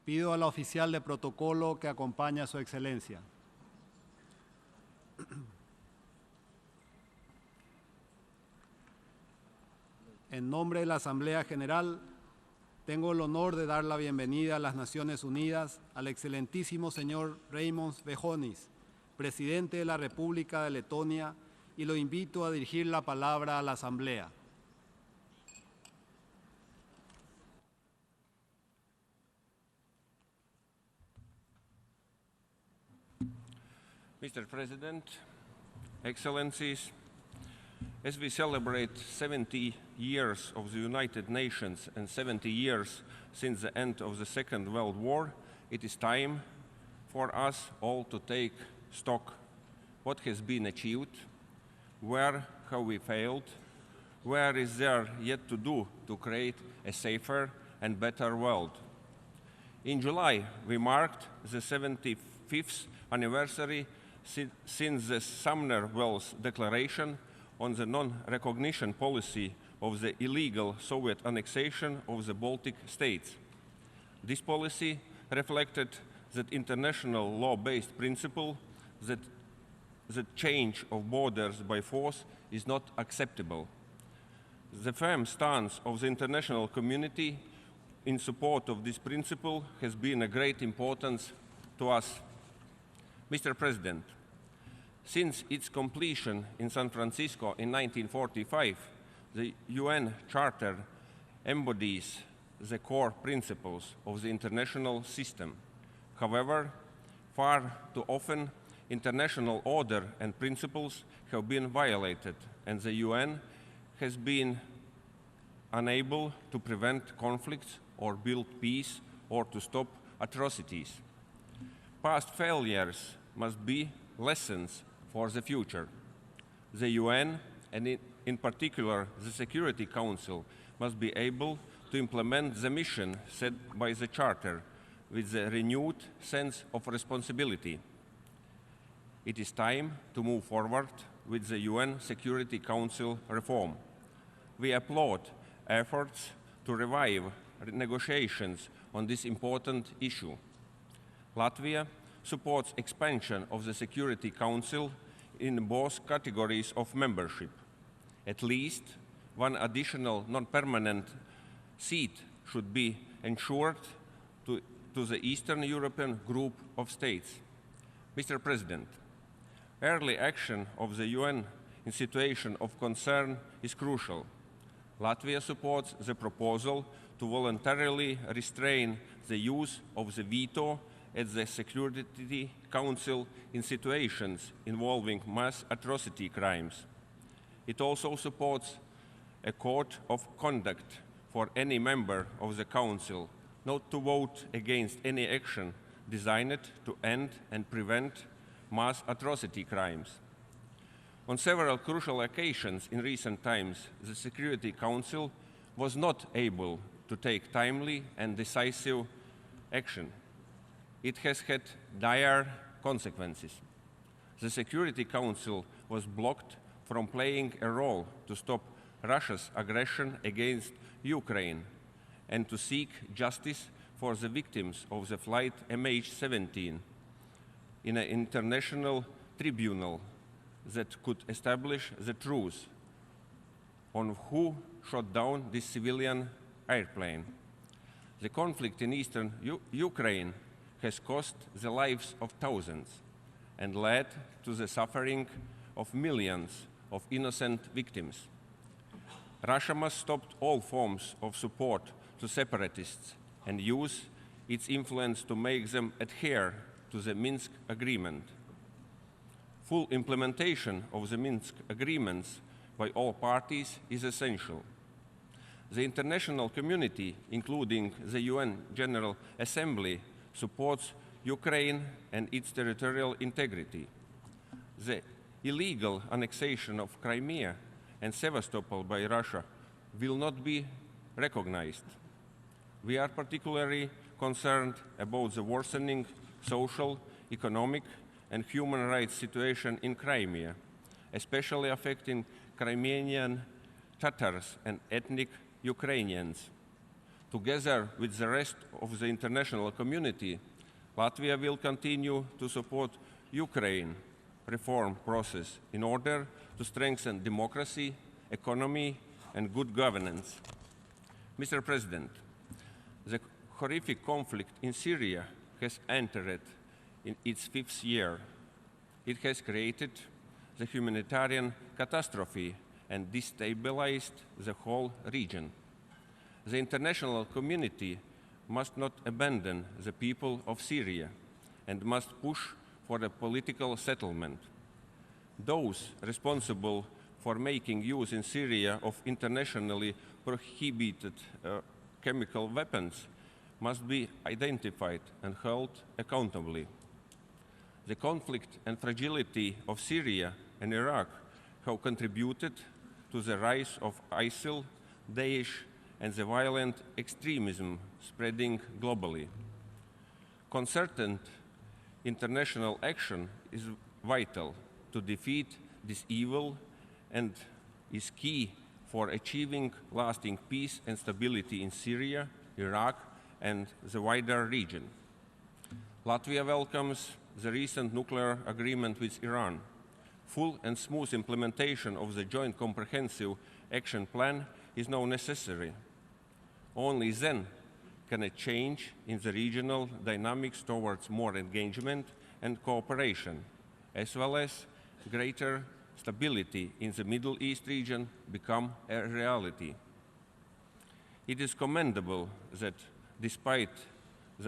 Pido a la oficial de protocolo que acompañe a su excelencia. En nombre de la Asamblea General, tengo el honor de dar la bienvenida a las Naciones Unidas al excelentísimo señor Reimondas Vejonis, presidente de la República de Letonia, y lo invito a dirigir la palabra a la Asamblea. Mr. President, Excellencies, as we celebrate 70 years of the United Nations and 70 years since the end of the Second World War, it is time for us all to take stock what has been achieved, where have we failed, where is there yet to do to create a safer and better world. In July, we marked the 75th anniversary since the Sumner Wells Declaration on the non-recognition policy of the illegal Soviet annexation of the Baltic states. This policy reflected that international law-based principle that the change of borders by force is not acceptable. The firm stance of the international community in support of this principle has been of great importance to us. Mr. President, since its completion in San Francisco in 1945, the UN Charter embodies the core principles of the international system. However, far too often, international order and principles have been violated, and the UN has been unable to prevent conflicts or build peace or to stop atrocities. Past failures must be lessons for the future. The UN, and in particular the Security Council, must be able to implement the mission set by the Charter with a renewed sense of responsibility. It is time to move forward with the UN Security Council reform. We applaud efforts to revive negotiations on this important issue. Latvia supports expansion of the Security Council in both categories of membership. At least one additional non-permanent seat should be ensured to the Eastern European group of states. Mr. President, early action of the UN in situation of concern is crucial. Latvia supports the proposal to voluntarily restrain the use of the veto at the Security Council in situations involving mass atrocity crimes. It also supports a code of conduct for any member of the Council not to vote against any action designed to end and prevent mass atrocity crimes. On several crucial occasions in recent times, the Security Council was not able to take timely and decisive action. It has had dire consequences. The Security Council was blocked from playing a role to stop Russia's aggression against Ukraine and to seek justice for the victims of the flight MH17 in an international tribunal that could establish the truth on who shot down this civilian airplane. The conflict in eastern Ukraine has cost the lives of thousands and led to the suffering of millions of innocent victims. Russia must stop all forms of support to separatists and use its influence to make them adhere to the Minsk Agreement. Full implementation of the Minsk agreements by all parties is essential. The international community, including the UN General Assembly, supports Ukraine and its territorial integrity. The illegal annexation of Crimea and Sevastopol by Russia will not be recognized. We are particularly concerned about the worsening social, economic, and human rights situation in Crimea, especially affecting Crimean Tatars and ethnic Ukrainians. To Together with the rest of the international community, Latvia will continue to support Ukraine reform process in order to strengthen democracy, economy, and good governance. Mr. President, the horrific conflict in Syria has entered in its 5th year. It has created the humanitarian catastrophe and destabilized the whole region. The international community must not abandon the people of Syria and must push for a political settlement. Those responsible for making use in Syria of internationally prohibited chemical weapons must be identified and held accountably. The conflict and fragility of Syria and Iraq have contributed to the rise of ISIL, Daesh, and the violent extremism spreading globally. Concerted international action is vital to defeat this evil and is key for achieving lasting peace and stability in Syria, Iraq, and the wider region. Latvia welcomes the recent nuclear agreement with Iran. Full and smooth implementation of the Joint Comprehensive Action Plan is now necessary. Only then can a change in the regional dynamics towards more engagement and cooperation, as well as greater stability in the Middle East region, become a reality. It is commendable that despite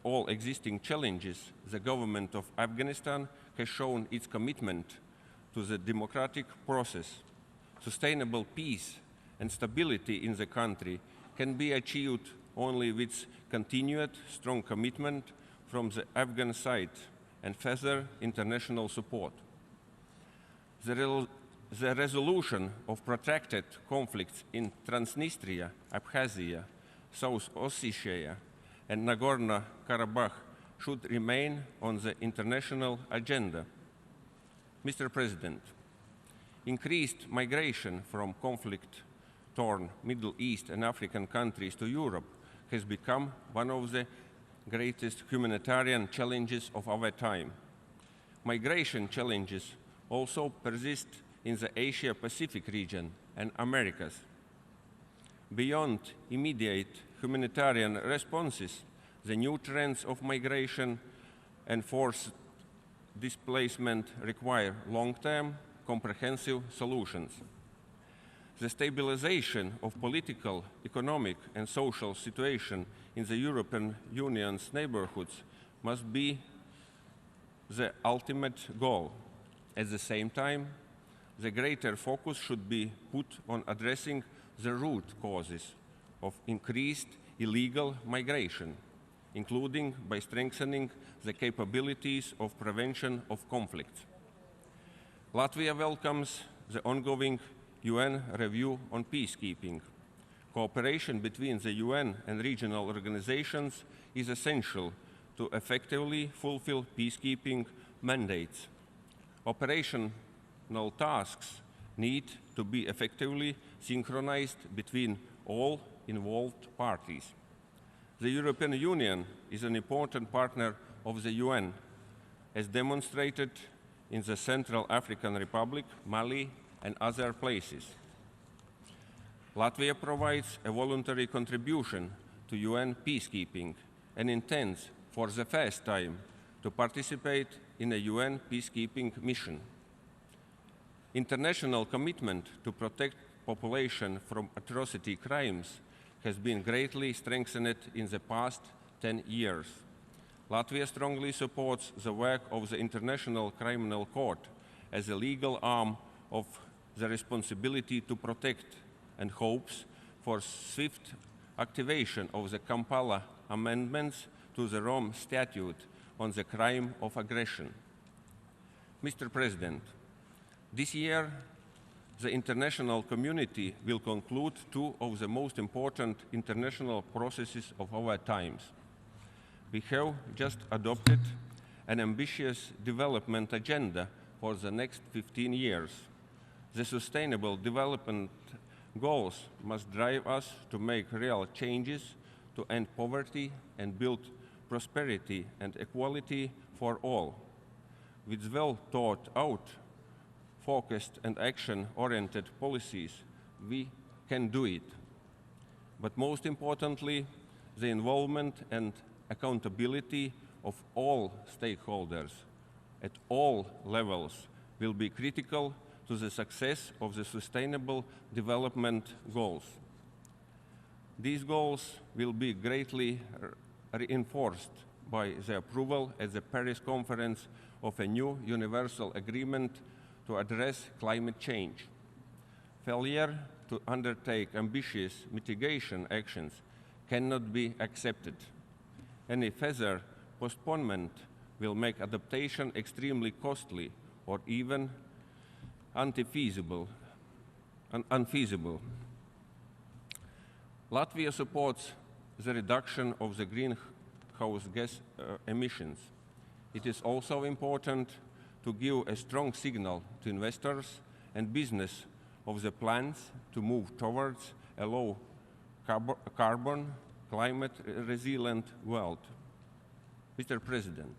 all existing challenges, the government of Afghanistan has shown its commitment to the democratic process. Sustainable peace and stability in the country can be achieved only with continued strong commitment from the Afghan side and further international support. The resolution of protracted conflicts in Transnistria, Abkhazia, South Ossetia, and Nagorno-Karabakh should remain on the international agenda. Mr. President, increased migration from conflict-torn Middle East and African countries to Europe has become one of the greatest humanitarian challenges of our time. Migration challenges also persist in the Asia-Pacific region and Americas. Beyond immediate humanitarian responses, the new trends of migration and forced displacement require long-term, comprehensive solutions. The stabilization of political, economic, and social situation in the European Union's neighborhoods must be the ultimate goal. At the same time, the greater focus should be put on addressing the root causes of increased illegal migration, including by strengthening the capabilities of prevention of conflicts. Latvia welcomes the ongoing UN review on peacekeeping. Cooperation between the UN and regional organizations is essential to effectively fulfill peacekeeping mandates. Operational tasks need to be effectively synchronized between all involved parties. The European Union is an important partner of the UN, as demonstrated in the Central African Republic, Mali, and other places. Latvia provides a voluntary contribution to UN peacekeeping and intends, for the first time, to participate in a UN peacekeeping mission. International commitment to protect population from atrocity crimes has been greatly strengthened in the past 10 years. Latvia strongly supports the work of the International Criminal Court as a legal arm of the responsibility to protect and hopes for swift activation of the Kampala amendments to the Rome Statute on the crime of aggression. Mr. President, this year, the international community will conclude two of the most important international processes of our times. We have just adopted an ambitious development agenda for the next 15 years. The Sustainable Development Goals must drive us to make real changes to end poverty and build prosperity and equality for all. With well-thought-out, focused and action-oriented policies, we can do it. But most importantly, the involvement and accountability of all stakeholders at all levels will be critical to the success of the Sustainable Development Goals. These goals will be greatly reinforced by the approval at the Paris Conference of a new universal agreement to address climate change. Failure to undertake ambitious mitigation actions cannot be accepted. Any further postponement will make adaptation extremely costly or even unfeasible. Latvia supports the reduction of the greenhouse gas emissions. It is also important to give a strong signal to investors and business of the plans to move towards a low carbon, climate-resilient world. Mr. President,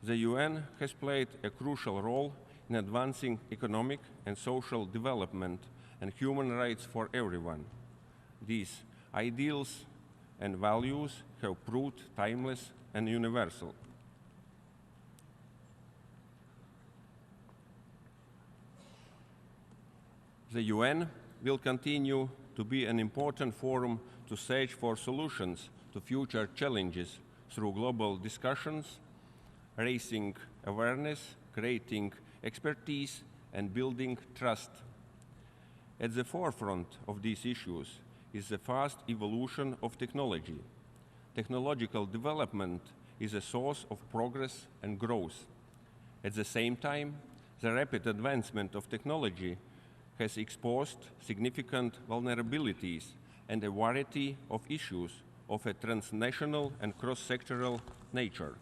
the UN has played a crucial role in advancing economic and social development and human rights for everyone. These ideals and values have proved timeless and universal. The UN will continue to be an important forum to search for solutions to future challenges through global discussions, raising awareness, creating expertise, and building trust. At the forefront of these issues is the fast evolution of technology. Technological development is a source of progress and growth. At the same time, the rapid advancement of technology has exposed significant vulnerabilities and a variety of issues of a transnational and cross-sectoral nature.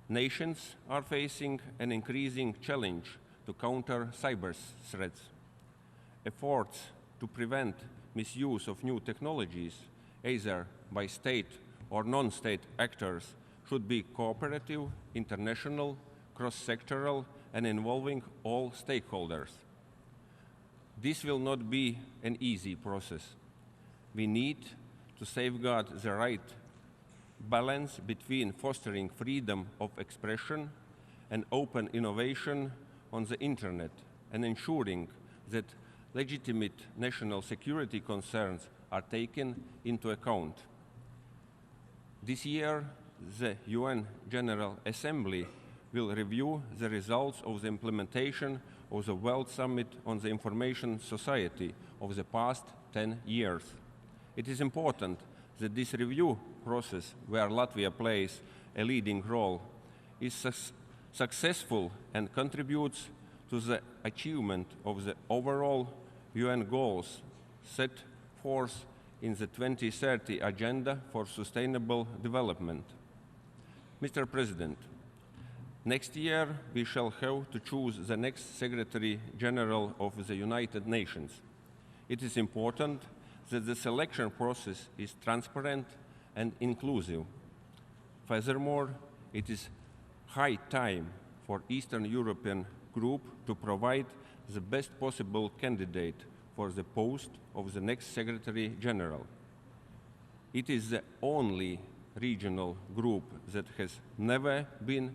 Nations are facing an increasing challenge to counter cyber threats. Efforts to prevent misuse of new technologies, either by state or non-state actors, should be cooperative, international, cross-sectoral, and involving all stakeholders. This will not be an easy process. We need to safeguard the right balance between fostering freedom of expression and open innovation on the Internet and ensuring that legitimate national security concerns are taken into account. This year, the UN General Assembly will review the results of the implementation of the World Summit on the Information Society of the past 10 years. It is important that this review process, where Latvia plays a leading role, is successful and contributes to the achievement of the overall UN goals set forth in the 2030 Agenda for Sustainable Development. Mr. President, next year we shall have to choose the next Secretary General of the United Nations. It is important that the selection process is transparent and inclusive. Furthermore, it is high time for Eastern European group to provide the best possible candidate for the post of the next Secretary General. It is the only regional group that has never been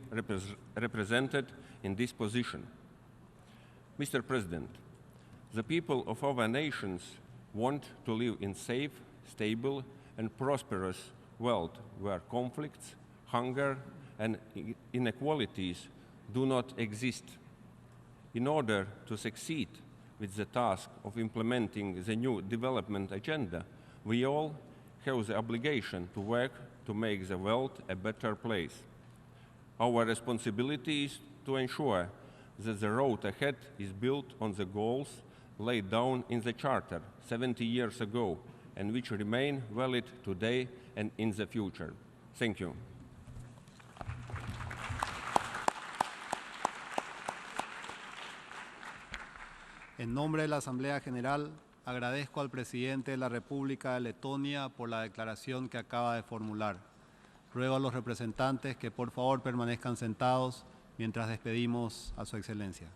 represented in this position. Mr. President, the people of our nations want to live in safe, stable, and prosperous world where conflicts, hunger, and inequalities do not exist. In order to succeed with the task of implementing the new development agenda, we all have the obligation to work to make the world a better place. Our responsibility is to ensure that the road ahead is built on the goals laid down in the Charter 70 years ago and which remain valid today and in the future. Thank you. En nombre de la Asamblea General, agradezco al presidente de la República de Letonia por la declaración que acaba de formular. Ruego a los representantes que por favor permanezcan sentados mientras despedimos a su excelencia.